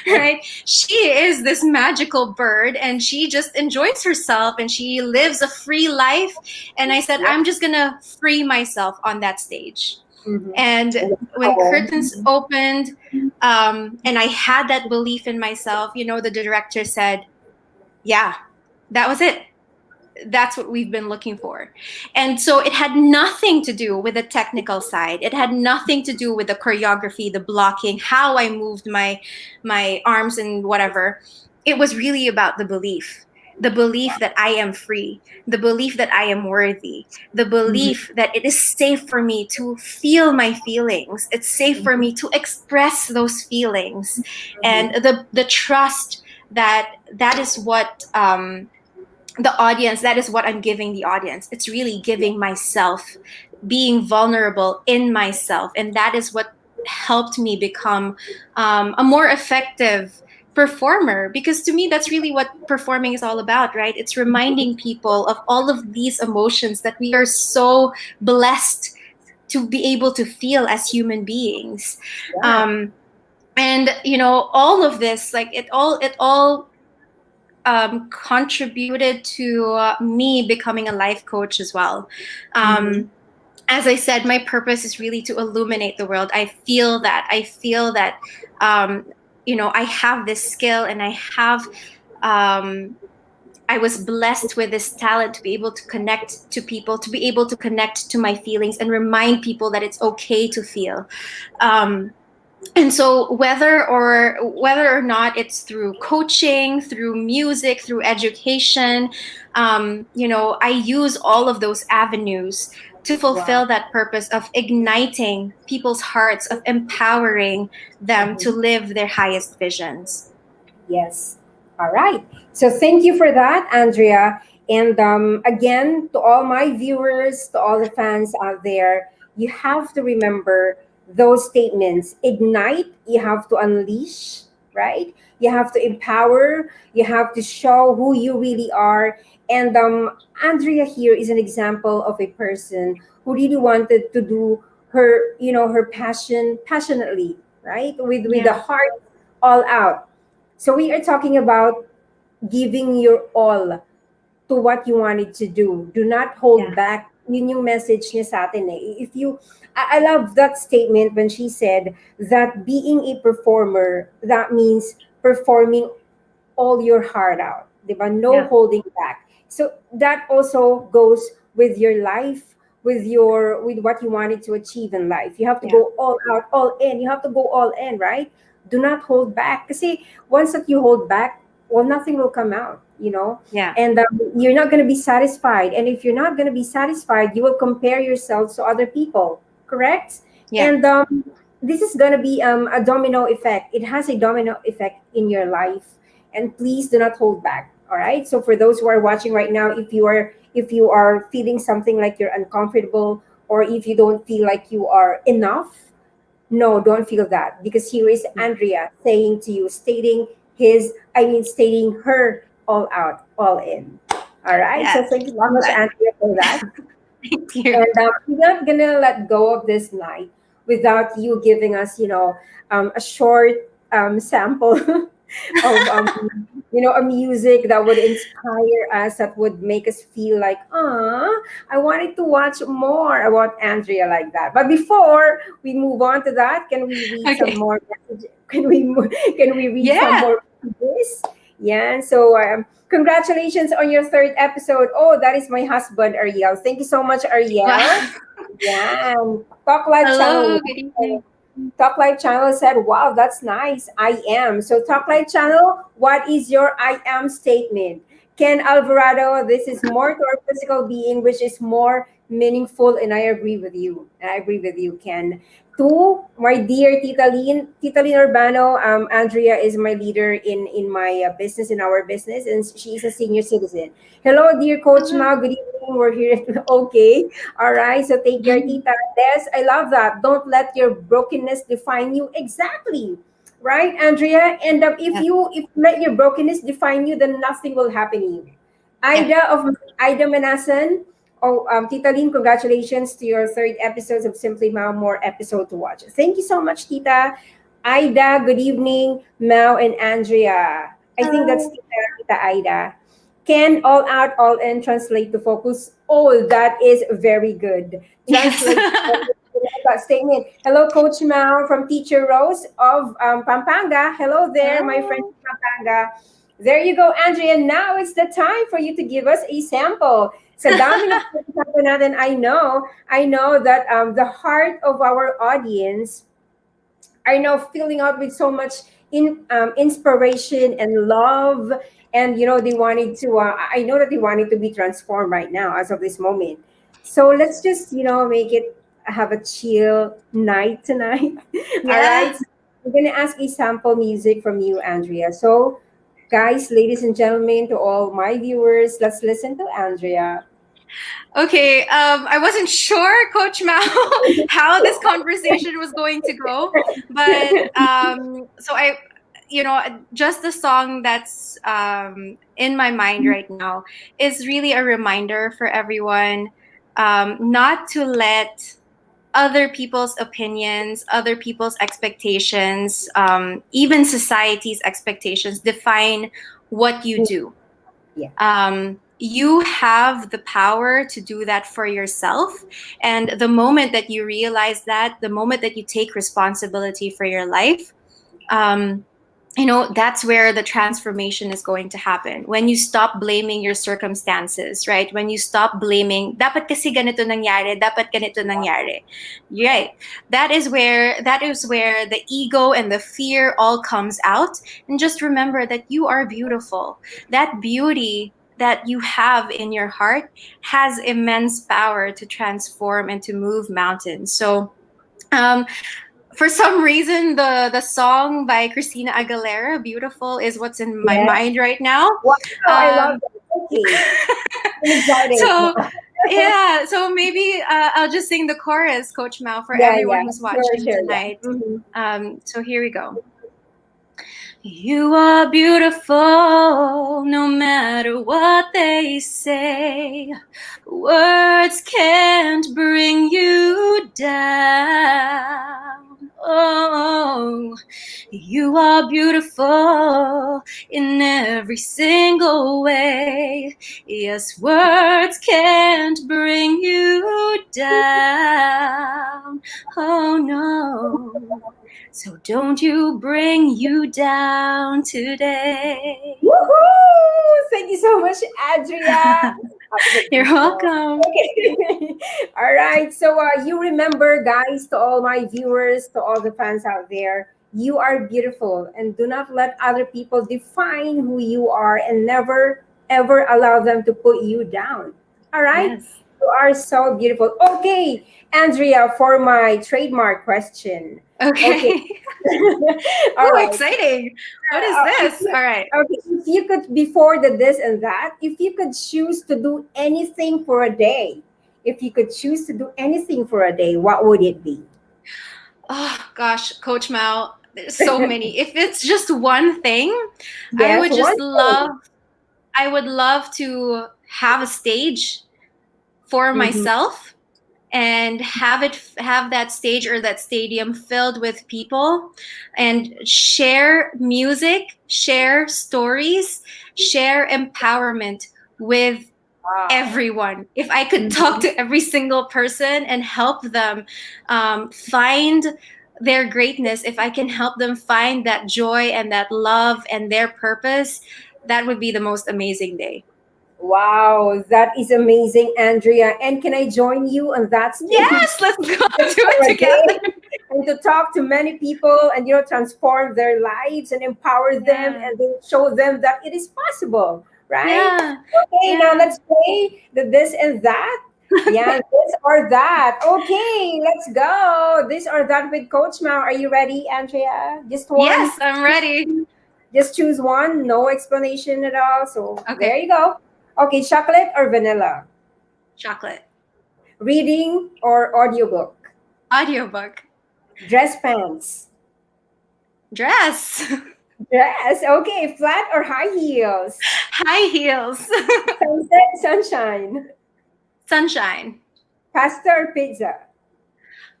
Speaker 4: right? She is this magical bird, and she just enjoys herself and she lives a free life. And I said,
Speaker 1: Yeah.
Speaker 4: I'm just going to free myself on that stage.
Speaker 1: Mhm.
Speaker 4: And when
Speaker 1: Wow.
Speaker 4: curtains opened, and I had that belief in myself, the director said, yeah, that was it. That's what we've been looking for. And so it had nothing to do with the technical side. It had nothing to do with the choreography, the blocking, how I moved my arms and whatever. It was really about the belief. The belief that I am free, the belief that I am worthy, the
Speaker 1: Mhm.
Speaker 4: belief that it is safe for me to feel my feelings. It's safe for me to express those feelings, and the trust that that is what the audience, that is what I'm giving the audience. It's really giving myself, being vulnerable in myself, and that is what helped me become a more effective performer. Because to me, that's really what performing is all about, right? It's reminding people of all of these emotions that we are so blessed to be able to feel as human beings.
Speaker 1: Yeah.
Speaker 4: And all of this, like it all contributed to me becoming a life coach as well. As I said, my purpose is really to illuminate the world. I feel that. I have this skill, and I was blessed with this talent to be able to connect to people, to be able to connect to my feelings and remind people that it's okay to feel. And so whether or not it's through coaching, through music, through education, I use all of those avenues to fulfill that purpose of igniting people's hearts, of empowering them to live their highest visions.
Speaker 1: Yes. All right. So thank you for that, Andrea. And again, to all my viewers, to all the fans out there, you have to remember those statements. Ignite, you have to unleash, right? You have to empower, you have to show who you really are. And Andrea here is an example of a person who really wanted to do her passion passionately, right? With the heart all out. So we are talking about giving your all to what you wanted to do. Do not hold back. Yun yung message niya sa atin eh. I love that statement when she said that being a performer, that means performing all your heart out. Diba? No holding back. So that also goes with your life, with what you wanted to achieve in life. You have to go all out, all in. You have to go all in, right? Do not hold back. Kasi once that you hold back, well, nothing will come out, and you're not going to be satisfied. And if you're not going to be satisfied, you will compare yourselves to other people, correct? And this is going to be a domino effect. It has a domino effect in your life, and please do not hold back. All right, so for those who are watching right now, if you are feeling something like you're uncomfortable, or if you don't feel like you are enough, no, don't feel that, because here is Andrea saying to you, stating her all out, all in. All right. So thank you so much, Andrea, for that.
Speaker 4: Thank you.
Speaker 1: And we're not gonna let go of this night without you giving us, a short sample of a music that would inspire us, that would make us feel like, I wanted to watch more about Andrea like that. But before we move on to that, can we read some more messages? Can we read some more messages? Yeah. So congratulations on your third episode. Oh, that is my husband, Ariel. Thank you so much, Ariel.
Speaker 4: Wow.
Speaker 1: Yeah. Talk Live
Speaker 4: Hello,
Speaker 1: Channel.
Speaker 4: good evening.
Speaker 1: Talk Live Channel said, wow, that's nice. I am. So Talk Live Channel, what is your I am statement? Ken Alvarado, this is more to our physical being, which is more meaningful. And I agree with you. Ken. To my dear Tita Lynn Urbano, Andrea is my leader in my business, in our business, and she is a senior citizen. Hello, dear Coach Mao. Good evening. We're here. Okay. All right. So take care, Tita. Des, I love that. Don't let your brokenness define you. Exactly. Right, Andrea? And if you let your brokenness define you, then nothing will happen to you. Ida Manasan. Oh, Tita Lynn, congratulations to your third episodes of Simply Mao. More episode to watch. Thank you so much, Tita. Ida, good evening. Mao and Andrea. I think that's Tita Ida. Can all out, all in translate to focus? Oh, that is very good. Translate that statement. Hello, Coach Mao from Teacher Rose of Pampanga. Hello there, my friend from Pampanga. There you go, Andrea. Now it's the time for you to give us a sample. Sa dami ng pag-usapan natin, I know that the heart of our audience are now filling out with so much inspiration and love, and they wanted to. I know that they wanted to be transformed right now as of this moment. So let's just make it have a chill night tonight. All right. So I'm gonna ask a sample music from you, Andrea. So, guys, ladies and gentlemen, to all my viewers, let's listen to Andrea.
Speaker 4: Okay, I wasn't sure, Coach Mao, how this conversation was going to go, but so just the song that's in my mind right now is really a reminder for everyone not to let other people's opinions, other people's expectations, even society's expectations define what you do.
Speaker 1: Yeah.
Speaker 4: You have the power to do that for yourself. And the moment that you realize that, the moment that you take responsibility for your life, that's where the transformation is going to happen. When you stop blaming your circumstances, right? When you stop blaming, dapat kasi ganito nangyari, dapat ganito nangyari. Right. That is where the ego and the fear all comes out. And just remember that you are beautiful. That beauty that you have in your heart has immense power to transform and to move mountains. So, for some reason, the song by Christina Aguilera, "Beautiful," is what's in my
Speaker 1: Yeah.
Speaker 4: mind right now.
Speaker 1: Wow, I love
Speaker 4: Um,
Speaker 1: that. Okay. I'm excited.
Speaker 4: so yeah, so maybe I'll just sing the chorus, Coach Mao, for
Speaker 1: Yeah,
Speaker 4: everyone
Speaker 1: yeah.
Speaker 4: who's
Speaker 1: Sure,
Speaker 4: watching
Speaker 1: sure, yeah.
Speaker 4: tonight.
Speaker 1: Mhm.
Speaker 4: So here we go. You are beautiful, no matter what they say. Words can't bring you down. Oh, you are beautiful in every single way. Yes, words can't bring you down. Oh no. So don't you bring you down today.
Speaker 1: Woohoo! Thank you so much, Andrea.
Speaker 4: You're welcome.
Speaker 1: Okay. All right. So you remember, guys, to all my viewers, to all the fans out there, you are beautiful, and do not let other people define who you are, and never ever allow them to put you down. All right.
Speaker 4: Yes.
Speaker 1: You are so beautiful. Okay, Andrea, for my trademark question. Okay.
Speaker 4: Okay.
Speaker 1: All
Speaker 4: Oh,
Speaker 1: right.
Speaker 4: exciting. What is
Speaker 1: If
Speaker 4: this?
Speaker 1: you,
Speaker 4: All right.
Speaker 1: okay, if you could, before the this and that, if you could choose to do anything for a day, if you could choose to do anything for a day, what would it be?
Speaker 4: Oh gosh, Coach Mao, there's so many. If it's just one thing, I
Speaker 1: Yes,
Speaker 4: would
Speaker 1: one
Speaker 4: just
Speaker 1: thing.
Speaker 4: love I would love to have a stage for
Speaker 1: Mm-hmm.
Speaker 4: myself and have that stage or that stadium filled with people and share music, share stories, share empowerment with
Speaker 1: Wow.
Speaker 4: everyone. If I could talk
Speaker 1: Mm-hmm.
Speaker 4: to every single person and help them find their greatness, if I can help them find that joy and that love and their purpose, that would be the most amazing day.
Speaker 1: Wow, that is amazing, Andrea. And can I join you on that stage
Speaker 4: Yes, let's go do
Speaker 1: for
Speaker 4: it
Speaker 1: a day?
Speaker 4: together.
Speaker 1: And to talk to many people and transform their lives and empower them
Speaker 4: Yeah.
Speaker 1: and then show them that it is possible, right?
Speaker 4: Yeah.
Speaker 1: Okay, now
Speaker 4: Yeah.
Speaker 1: let's play the this and that. Yeah, this or that. Okay, let's go. This or that with Coach Mao. Are you ready, Andrea? Just one.
Speaker 4: Yes, I'm ready.
Speaker 1: Just choose one. No explanation at all. So there
Speaker 4: Okay.
Speaker 1: you go. Okay, chocolate or vanilla?
Speaker 4: Chocolate.
Speaker 1: Reading or audiobook?
Speaker 4: Audiobook.
Speaker 1: Dress pants?
Speaker 4: Dress.
Speaker 1: Dress. Okay, flat or high heels?
Speaker 4: High heels.
Speaker 1: Sunset, sunshine.
Speaker 4: Sunshine.
Speaker 1: Pasta or pizza?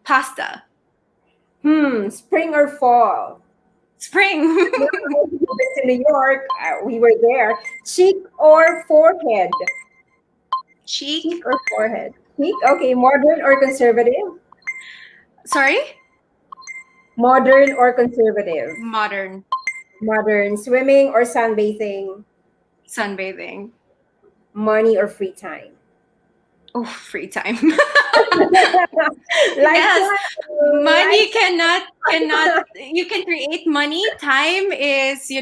Speaker 4: Pasta.
Speaker 1: Spring or fall?
Speaker 4: Spring.
Speaker 1: Yeah, we've been to New York. We were there. Cheek or forehead? Cheek
Speaker 4: Cheek.
Speaker 1: or forehead? Cheek. Okay, modern or conservative?
Speaker 4: Sorry?
Speaker 1: Modern or conservative?
Speaker 4: Modern.
Speaker 1: Modern. Swimming or sunbathing?
Speaker 4: Sunbathing.
Speaker 1: Money or free time?
Speaker 4: Oh, free time. Yes.
Speaker 1: Lifetime.
Speaker 4: Money
Speaker 1: Lifetime.
Speaker 4: cannot you can create money. Time is, you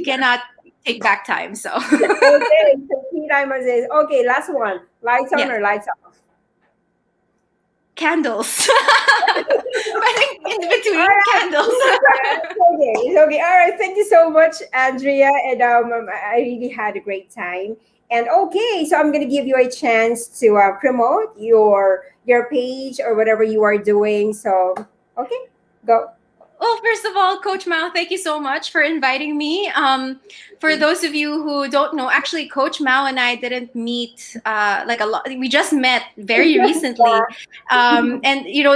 Speaker 4: cannot take back time. So
Speaker 1: Okay, so free time is okay. Last one. Lights on
Speaker 4: yes.
Speaker 1: or lights off?
Speaker 4: Candles. Parang in
Speaker 1: All
Speaker 4: between
Speaker 1: right.
Speaker 4: candles.
Speaker 1: It's okay. It's okay. All right. Thank you so much, Andrea. And I really had a great time. And okay, so I'm gonna give you a chance to promote your page or whatever you are doing. So okay, go.
Speaker 4: Well, first of all, Coach Mao, thank you so much for inviting me. For those of you who don't know, actually, Coach Mao and I didn't meet like a lot. We just met very recently, and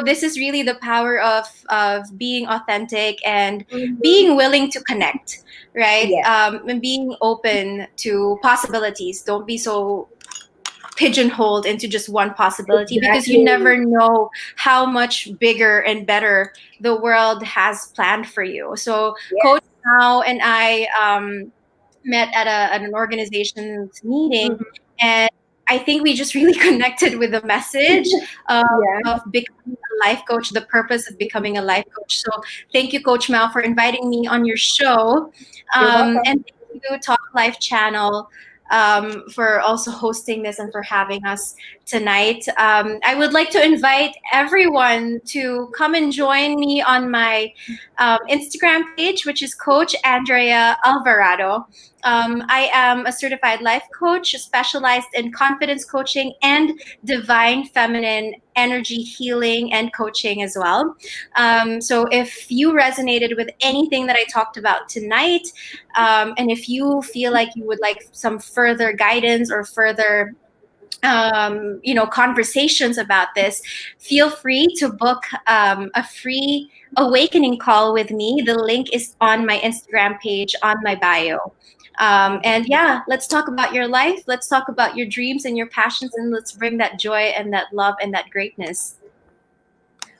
Speaker 4: this is really the power of being authentic and
Speaker 1: Mhm.
Speaker 4: being willing to connect, right?
Speaker 1: Yes.
Speaker 4: And being open to possibilities. Don't be so pigeonholed into just one possibility, because you
Speaker 1: Exactly.
Speaker 4: never know how much bigger and better the world has planned for you. So Coach
Speaker 1: Yes.
Speaker 4: Mao and I met at an organization's meeting,
Speaker 1: Mhm.
Speaker 4: and I think we just really connected with the message
Speaker 1: Yeah.
Speaker 4: of becoming a life coach, the purpose of becoming a life coach. So thank you, Coach Mao, for inviting me on your show,
Speaker 1: You're welcome.
Speaker 4: and thank you, Talk Life Channel, for also hosting this and for having us tonight. I would like to invite everyone to come and join me on my Instagram page, which is Coach Andrea Alvarado. I am a certified life coach specialized in confidence coaching and divine feminine energy healing and coaching as well. So if you resonated with anything that I talked about tonight, and if you feel like you would like some further guidance or further conversations about this, feel free to book a free awakening call with me. The link is on my Instagram page on my bio. And yeah, let's talk about your life, let's talk about your dreams and your passions, and let's bring that joy and that love and that greatness.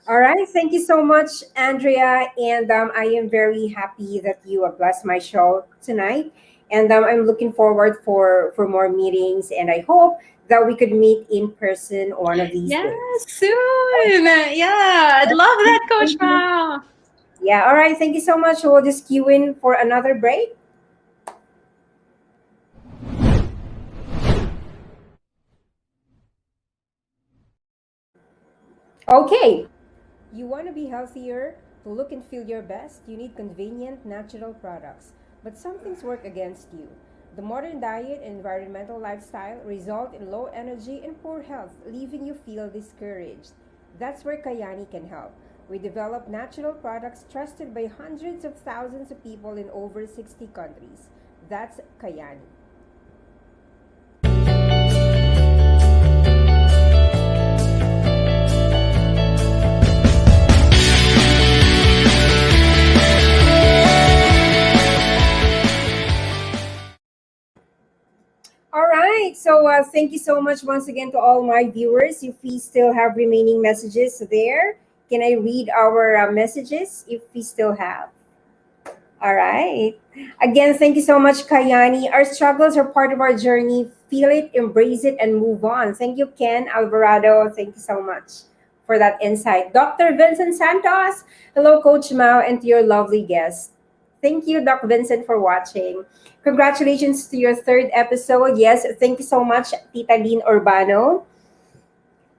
Speaker 1: All right. Thank you so much, Andrea. And I am very happy that you have blessed my show tonight. And I'm looking forward for more meetings. And I hope that we could meet in person one of these
Speaker 4: Yes,
Speaker 1: days.
Speaker 4: soon. Yeah, I'd love that, Coach
Speaker 1: Thank you.
Speaker 4: Mao.
Speaker 1: Yeah. All right. Thank you so much. We'll just queue in for another break. Okay. You want to be healthier, to look and feel your best, you need convenient, natural products. But some things work against you. The modern diet and environmental lifestyle result in low energy and poor health, leaving you feel discouraged. That's where Kayani can help. We develop natural products trusted by hundreds of thousands of people in over 60 countries. That's Kayani. All right. So thank you so much once again to all my viewers. If we still have remaining messages there, can I read our messages if we still have? All right. Again, thank you so much, Kayani. Our struggles are part of our journey. Feel it, embrace it, and move on. Thank you, Ken Alvarado. Thank you so much for that insight. Dr. Vincent Santos. Hello, Coach Mao, and to your lovely guest. Thank you, Doc Vincent, for watching. Congratulations to your third episode. Yes, thank you so much, Tita Lynn Urbano.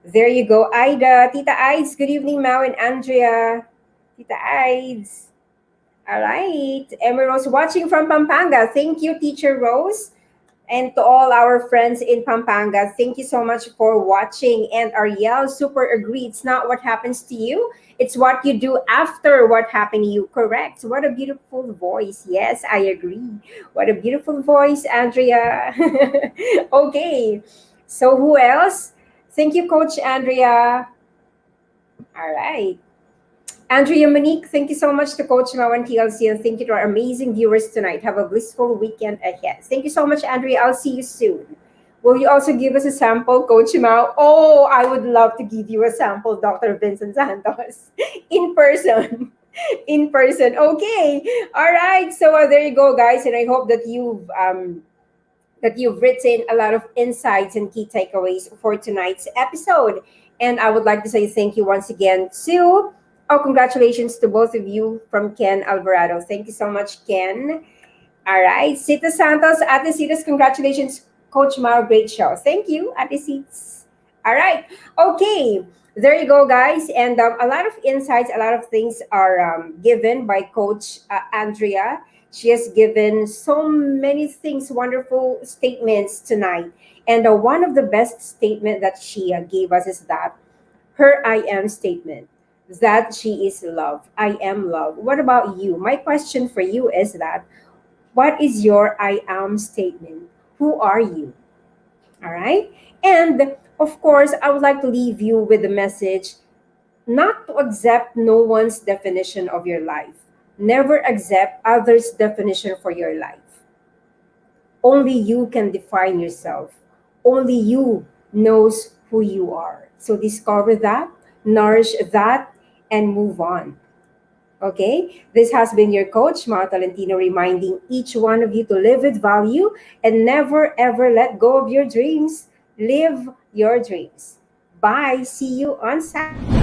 Speaker 1: There you go. Ida, Tita Ides. Good evening, Mao and Andrea. Tita Ides. All right. Emma Rose watching from Pampanga. Thank you, Teacher Rose. And to all our friends in Pampanga, thank you so much for watching. And Ariel, super agree. It's not what happens to you, it's what you do after what happened to you. Correct. What a beautiful voice. Yes, I agree. What a beautiful voice, Andrea. Okay. So who else? Thank you, Coach Andrea. All right. Andrea Monique, thank you so much to Coach Mao and TLC, and thank you to our amazing viewers tonight. Have a blissful weekend ahead. Thank you so much, Andrea. I'll see you soon. Will you also give us a sample, Coach Mao? Oh, I would love to give you a sample, Dr. Vincent Santos, in person. In person. Okay. All right. So there you go, guys, and I hope that you've written a lot of insights and key takeaways for tonight's episode. And I would like to say thank you once again to, oh, congratulations to both of you from Ken Alvarado. Thank you so much, Ken. All right. Sita Santos, Ate Citas, congratulations, Coach Mao. Great show. Thank you, Ate Citas. All right. Okay. There you go, guys. And a lot of insights, a lot of things are given by Coach Andrea. She has given so many things, wonderful statements tonight. And one of the best statement that she gave us is that her I am statement. that she is love. I am love. What about you? My question for you is that what is your I am statement? Who are you? All right. And of course, I would like to leave you with the message not to accept no one's definition of your life. Never accept others' definition for your life. Only you can define yourself. Only you knows who you are. So discover that, nourish that, and move on. Okay, this has been your coach, Mao Talentino, reminding each one of you to live with value and never ever let go of your dreams. Live your dreams. Bye. See you on Saturday.